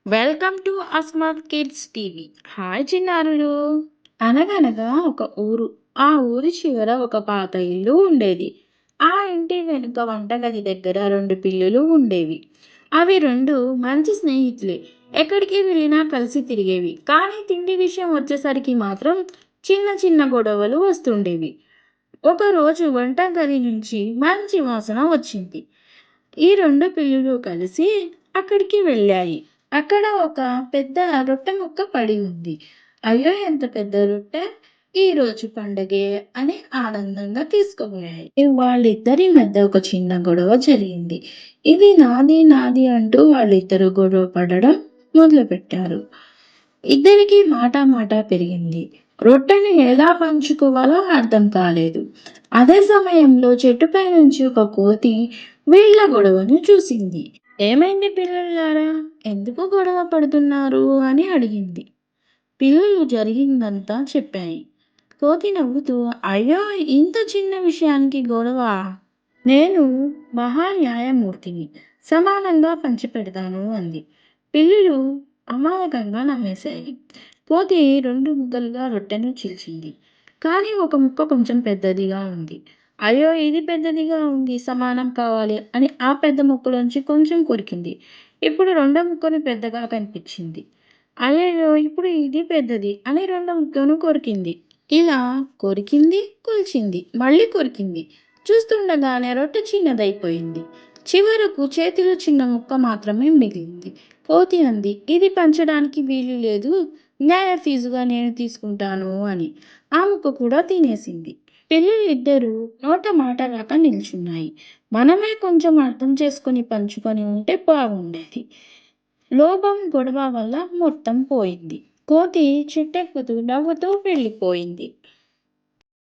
Welcome to Asmath kids TV. Hi చిన్నారులు. అనగనగా ఒక ఊరు. ఆ ఊరి చివర ఒక పాత ఇల్లు ఉండేది. ఆ ఇంటి వెనుక వంటగది దగ్గర రెండు పిల్లులు ఉండేవి. అవి రెండు మంచి స్నేహితులే. ఎక్కడికి వెళ్ళినా కలిసి తిరిగేవి. కానీ తిండి విషయం వచ్చేసరికి మాత్రం చిన్న చిన్న గొడవలు వస్తుండేవి. ఒకరోజు వంటగది నుంచి మంచి వాసన వచ్చింది. ఈ రెండు పిల్లులు కలిసి అక్కడికి వెళ్ళాయి. అక్కడ ఒక పెద్ద రొట్టె ముక్క పడి ఉంది. అయ్యో, ఎంత పెద్ద రొట్టె! ఈ రోజు పండగే అని ఆనందంగా తీసుకుపోయాయి. వాళ్ళిద్దరి మధ్య ఒక చిన్న గొడవ జరిగింది. ఇది నాది నాది అంటూ వాళ్ళిద్దరూ గొడవ పడడం మొదలుపెట్టారు. ఇద్దరికీ మాట పెరిగింది. రొట్టెని ఎలా పంచుకోవాలో అర్థం కాలేదు. అదే సమయంలో చెట్టుపై నుంచి ఒక కోతి వీళ్ళ గొడవను చూసింది. ఏమైంది పిల్లలారా? ఎందుకు గొడవ పడుతున్నారు అని అడిగింది. పిల్లలు జరిగిందంతా చెప్పాయి. కోతి నవ్వుతూ, అయ్యో, ఇంత చిన్న విషయానికి గొడవ? నేను మహా న్యాయమూర్తిని, సమానంగా పంచిపెడతాను అంది. పిల్లులు అమాయకంగా నమ్మేశాయి. కోతి రెండు ముద్దలుగా రొట్టెను చీల్చింది. కానీ ఒక ముక్క కొంచెం పెద్దదిగా ఉంది. అయ్యో, ఇది పెద్దదిగా ఉంది, సమానం కావాలి అని ఆ పెద్ద ముక్కలోంచి కొంచెం కొరికింది. ఇప్పుడు రెండో ముక్కను పెద్దగా కనిపించింది. అయ్యయ్యో, ఇప్పుడు ఇది పెద్దది అని రెండో ముక్కను కొరికింది. ఇలా కొరికింది, కూల్చింది, మళ్ళీ కొరికింది. చూస్తుండగానే రొట్టె చిన్నదైపోయింది. చివరకు చేతిలో చిన్న ముక్క మాత్రమే మిగిలింది. కోతి అంది, ఇది పంచడానికి వీలు లేదు, న్యాయ ఫీజుగా నేను తీసుకుంటాను అని. ఆ ముక్క కూడా తినేసింది. పిల్లలు ఇద్దరూ నోట మాట రాక నిల్చున్నాయి. మనమే కొంచెం అర్థం చేసుకొని పంచుకొని ఉంటే బాగుండేది. లోభం గొడవ వల్ల మొత్తం పోయింది. కోతి చిట్టెక్కుతూ నవ్వుతూ వెళ్ళిపోయింది.